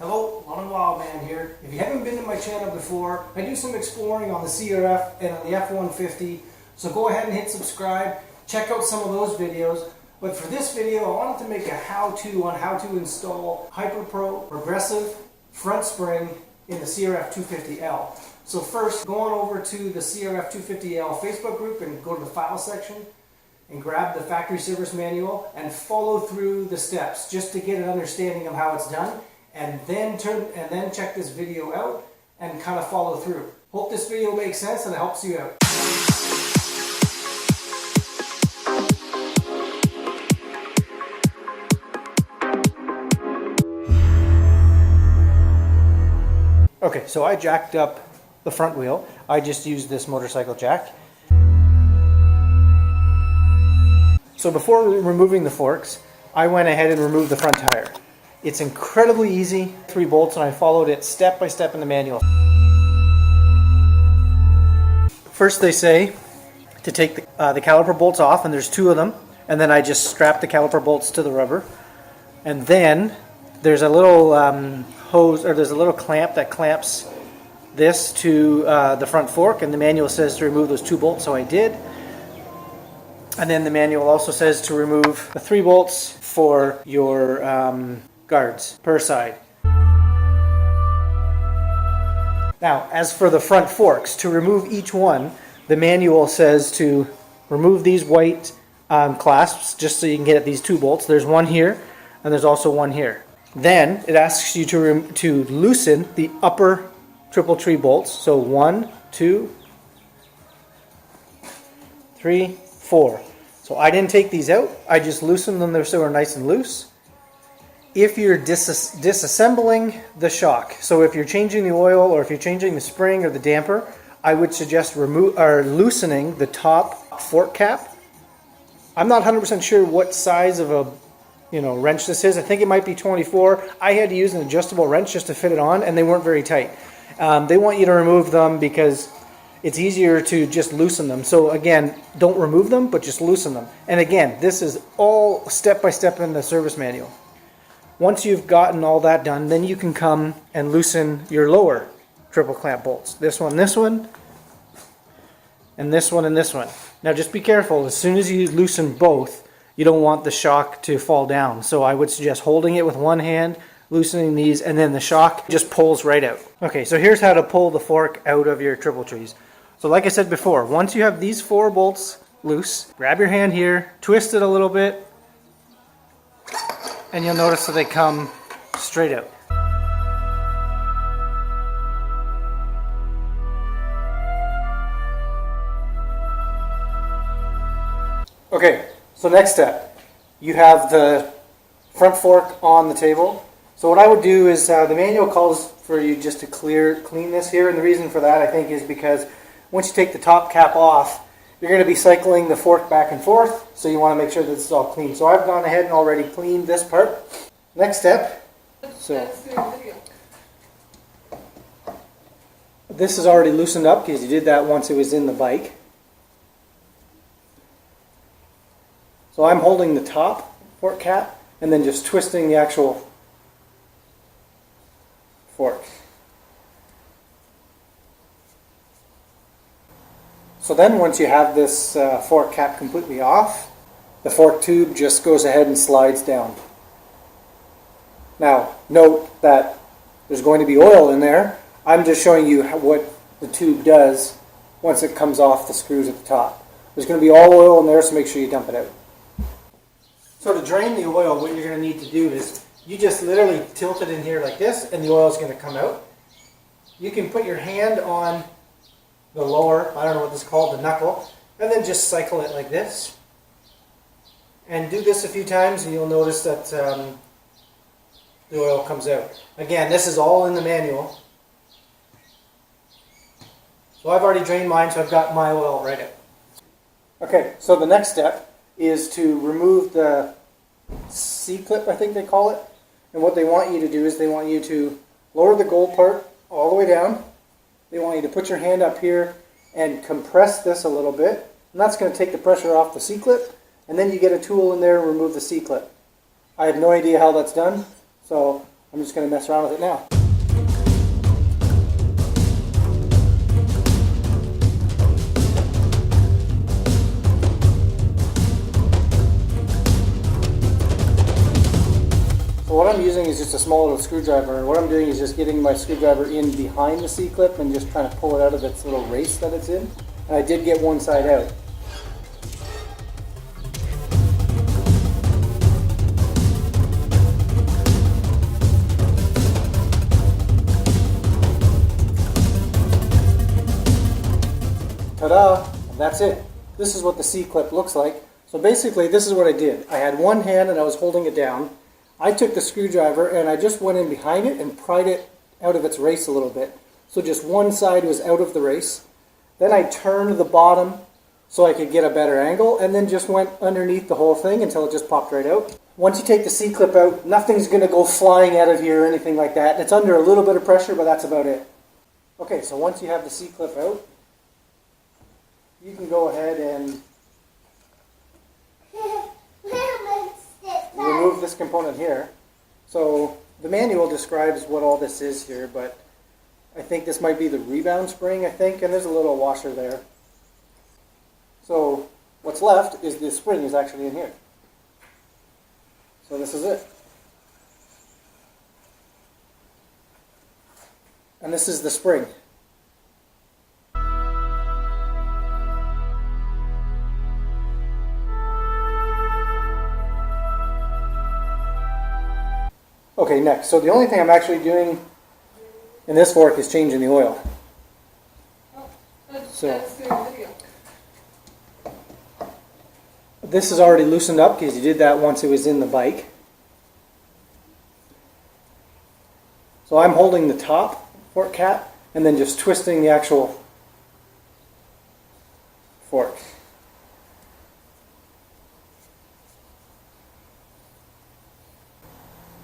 Hello, Long Wildman here. If you haven't been to my channel before, I do some exploring on the CRF and on the F-150, so go ahead and hit subscribe, check out some of those videos. But for this video, I wanted to make a how-to on how to install Hyperpro progressive front spring in the CRF250L. So first, go on over to the CRF250L Facebook group and go to the file section and grab the factory service manual and follow through the steps just to get an understanding of how it's done. And then check this video out and kind of follow through. Hope this video makes sense and it helps you out. Okay, so I jacked up the front wheel. I just used this motorcycle jack. So before removing the forks, I went ahead and removed the front tire. It's incredibly easy, 3 bolts, and I followed it step by step in the manual. First they say to take the caliper bolts off, and there's 2 of them, and then I just strap the caliper bolts to the rubber. And then there's a little hose, or there's a little clamp that clamps this to the front fork, and the manual says to remove those 2 bolts, so I did. And then the manual also says to remove the 3 bolts for your guards per side. Now, as for the front forks, to remove each one, the manual says to remove these white clasps just so you can get at these 2 bolts. There's one here, and there's also one here. Then it asks you to loosen the upper triple tree bolts. So 1, 2, 3, 4. So I didn't take these out. I just loosened them so they're nice and loose. If you're disassembling the shock, so if you're changing the oil or if you're changing the spring or the damper, I would suggest loosening the top fork cap. I'm not 100% sure what size of a wrench this is. I think it might be 24. I had to use an adjustable wrench just to fit it on, and they weren't very tight. They want you to remove them because it's easier to just loosen them. So again, don't remove them, but just loosen them. And again, this is all step by step in the service manual. Once you've gotten all that done, then you can come and loosen your lower triple clamp bolts. This one, and this one, and this one. Now just be careful. As soon as you loosen both, you don't want the shock to fall down. So I would suggest holding it with one hand, loosening these, and then the shock just pulls right out. Okay, so here's how to pull the fork out of your triple trees. So like I said before, once you have these 4 bolts loose, grab your hand here, twist it a little bit, and you'll notice that they come straight out. Okay, so next step. You have the front fork on the table. So what I would do is, the manual calls for you just to clean this here, and the reason for that I think is because once you take the top cap off, you're going to be cycling the fork back and forth, so you want to make sure that this is all clean. So I've gone ahead and already cleaned this part. Next step, so this is already loosened up because you did that once it was in the bike. So I'm holding the top fork cap and then just twisting the actual fork. So then once you have this fork cap completely off, the fork tube just goes ahead and slides down. Now note that there's going to be oil in there. I'm just showing you what the tube does once it comes off the screws at the top. There's going to be all oil in there, so make sure you dump it out. So to drain the oil, what you're going to need to do is you just literally tilt it in here like this, and the oil is going to come out. You can put your hand on the lower, I don't know what this is called, the knuckle, and then just cycle it like this. And do this a few times and you'll notice that the oil comes out. Again, this is all in the manual. So I've already drained mine, so I've got my oil right out. Okay, so the next step is to remove the C-clip, I think they call it. And what they want you to do is they want you to lower the gold part all the way down. They want you to put your hand up here and compress this a little bit. And that's going to take the pressure off the C-clip. And then you get a tool in there and remove the C-clip. I have no idea how that's done, so I'm just going to mess around with it now. What I'm using is just a small little screwdriver, and what I'm doing is just getting my screwdriver in behind the C-clip and just trying to pull it out of its little race that it's in. And I did get one side out. Ta-da! And that's it. This is what the C-clip looks like. So basically this is what I did. I had one hand and I was holding it down. I took the screwdriver and I just went in behind it and pried it out of its race a little bit. So just one side was out of the race. Then I turned the bottom so I could get a better angle, and then just went underneath the whole thing until it just popped right out. Once you take the C-clip out, nothing's going to go flying out of here or anything like that. It's under a little bit of pressure, but that's about it. Okay, so once you have the C-clip out, you can go ahead and remove this component here. So the manual describes what all this is here, but I think this might be the rebound spring, I think, and there's a little washer there. So what's left is the spring is actually in here. So this is it. And this is the spring. Okay, next. So the only thing I'm actually doing in this fork is changing the oil. So this is already loosened up because you did that once it was in the bike. So I'm holding the top fork cap and then just twisting the actual fork.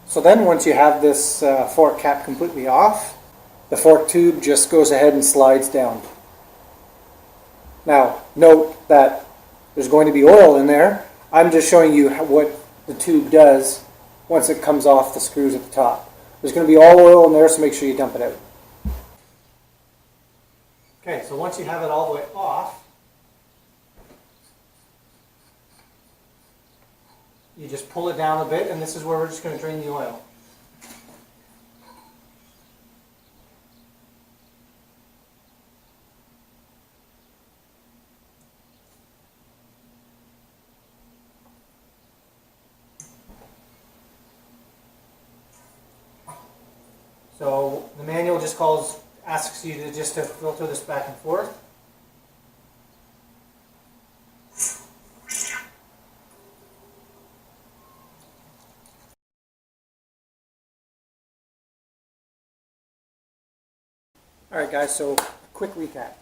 So then once you have this fork cap completely off, the fork tube just goes ahead and slides down. Now note that there's going to be oil in there. I'm just showing you what the tube does once it comes off the screws at the top. There's going to be all oil in there, so make sure you dump it out. Okay, so once you have it all the way off, you just pull it down a bit, and this is where we're just going to drain the oil. So the manual just asks you to just filter this back and forth. Alright guys, so quick recap.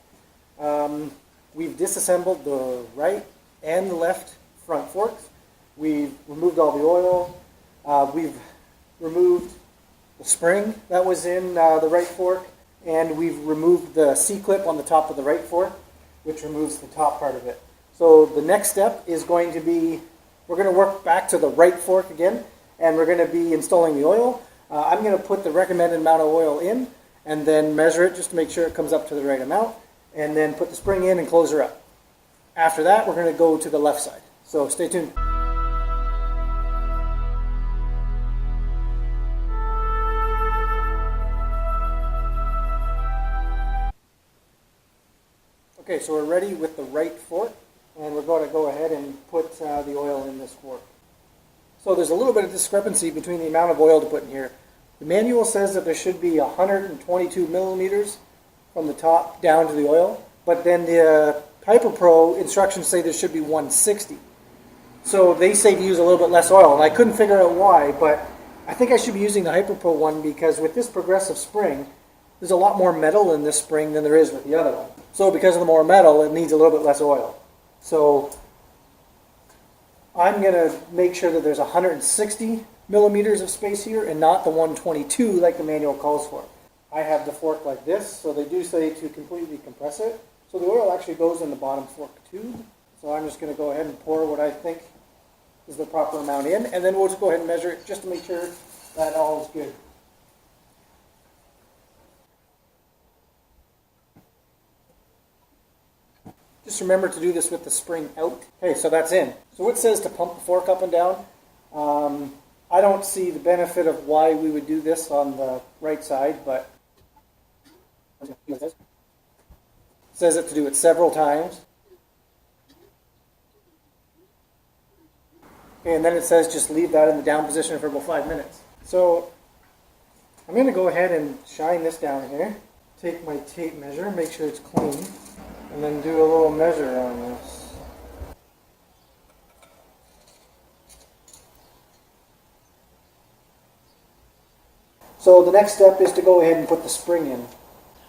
We've disassembled the right and the left front forks. We've removed all the oil. We've removed the spring that was in the right fork, and we've removed the C-clip on the top of the right fork, which removes the top part of it. So the next step is going to be, we're going to work back to the right fork again, and we're going to be installing the oil. I'm going to put the recommended amount of oil in, and then measure it just to make sure it comes up to the right amount, and then put the spring in and close her up. After that, we're going to go to the left side. So stay tuned. Okay, so we're ready with the right fork, and we're going to go ahead and put the oil in this fork. So there's a little bit of discrepancy between the amount of oil to put in here. The manual says that there should be 122 milliliters from the top down to the oil, but then the Hyperpro instructions say there should be 160. So they say to use a little bit less oil, and I couldn't figure out why, but I think I should be using the Hyperpro one because with this progressive spring, there's a lot more metal in this spring than there is with the other one. So because of the more metal, it needs a little bit less oil. So I'm going to make sure that there's 160 millimeters of space here and not the 122 like the manual calls for. I have the fork like this, so they do say to completely compress it. So the oil actually goes in the bottom fork tube. So I'm just going to go ahead and pour what I think is the proper amount in, and then we'll just go ahead and measure it just to make sure that all is good. Just remember to do this with the spring out. Okay, so that's in. So it says to pump the fork up and down. I don't see the benefit of why we would do this on the right side, but it says it to do it several times. Okay, and then it says just leave that in the down position for about 5 minutes. So I'm going to go ahead and shine this down here. Take my tape measure, make sure it's clean, and then do a little measure on this. So the next step is to go ahead and put the spring in.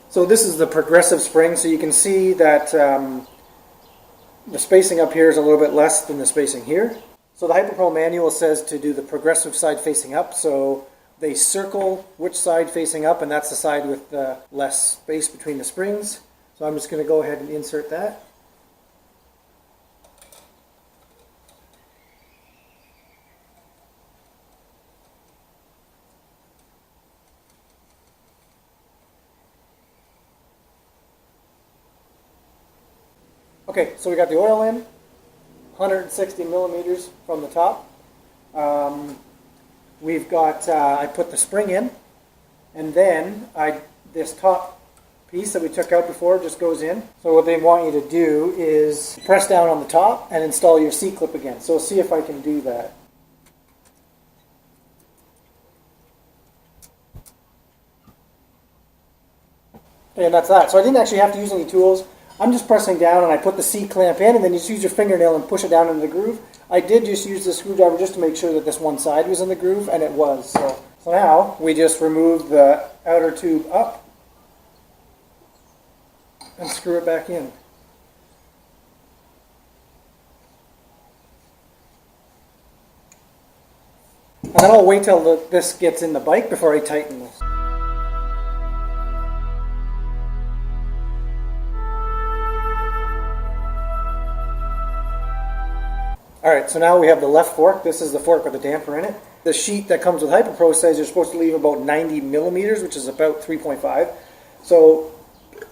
So this is the progressive spring, so you can see that the spacing up here is a little bit less than the spacing here. So the Hyperpro manual says to do the progressive side facing up, so they circle which side facing up, and that's the side with the less space between the springs. So I'm just going to go ahead and insert that. Okay, so we got the oil in, 160 millimeters from the top. We've got, I put the spring in, and then this top piece that we took out before just goes in. So what they want you to do is press down on the top and install your C-clip again. So see if I can do that. Okay, and that's that. So I didn't actually have to use any tools. I'm just pressing down, and I put the C-clamp in, and then you just use your fingernail and push it down into the groove. I did just use the screwdriver just to make sure that this one side was in the groove, and it was. So now we just remove the outer tube up and screw it back in. And then I'll wait till this gets in the bike before I tighten this. Alright, so now we have the left fork. This is the fork with the damper in it. The sheet that comes with Hyperpro says you're supposed to leave about 90 millimeters, which is about 3.5. So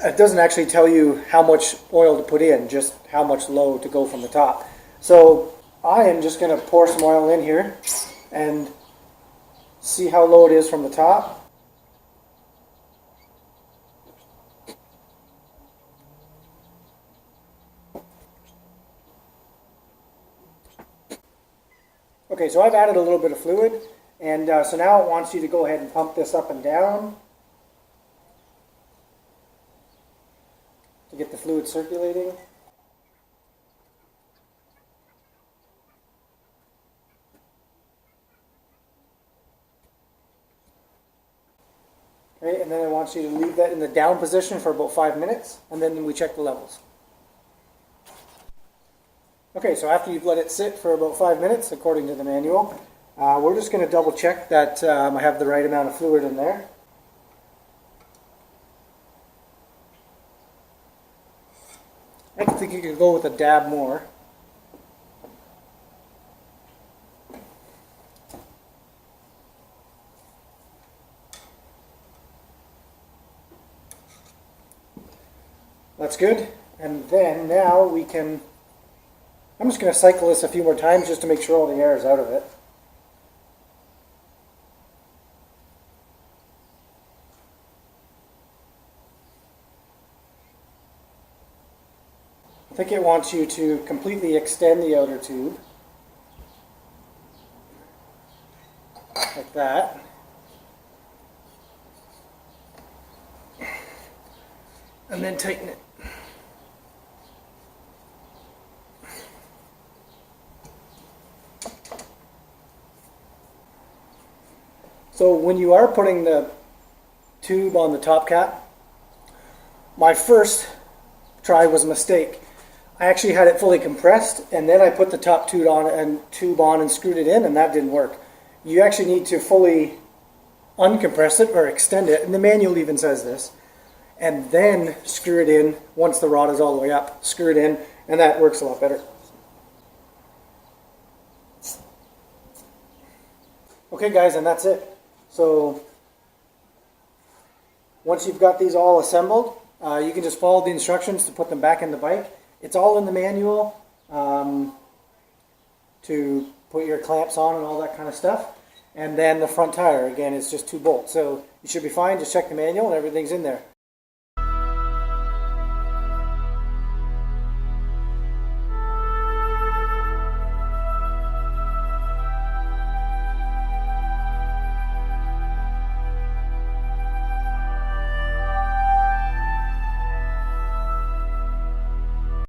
it doesn't actually tell you how much oil to put in, just how much low to go from the top. So I am just going to pour some oil in here and see how low it is from the top. Okay, so I've added a little bit of fluid, and so now it wants you to go ahead and pump this up and down to get the fluid circulating. Okay, and then it wants you to leave that in the down position for about 5 minutes, and then we check the levels. Okay, so after you've let it sit for about 5 minutes, according to the manual, we're just going to double check that I have the right amount of fluid in there. I think you could go with a dab more. That's good. And then now we can... I'm just going to cycle this a few more times just to make sure all the air is out of it. I think it wants you to completely extend the outer tube, like that. And then tighten it. So when you are putting the tube on the top cap, my first try was a mistake. I actually had it fully compressed, and then I put the top tube on and screwed it in, and that didn't work. You actually need to fully uncompress it or extend it, and the manual even says this, and then screw it in once the rod is all the way up. Screw it in, and that works a lot better. Okay guys, and that's it. So once you've got these all assembled, you can just follow the instructions to put them back in the bike. It's all in the manual to put your clamps on and all that kind of stuff. And then the front tire, again, is just 2 bolts. So you should be fine. Just check the manual and everything's in there.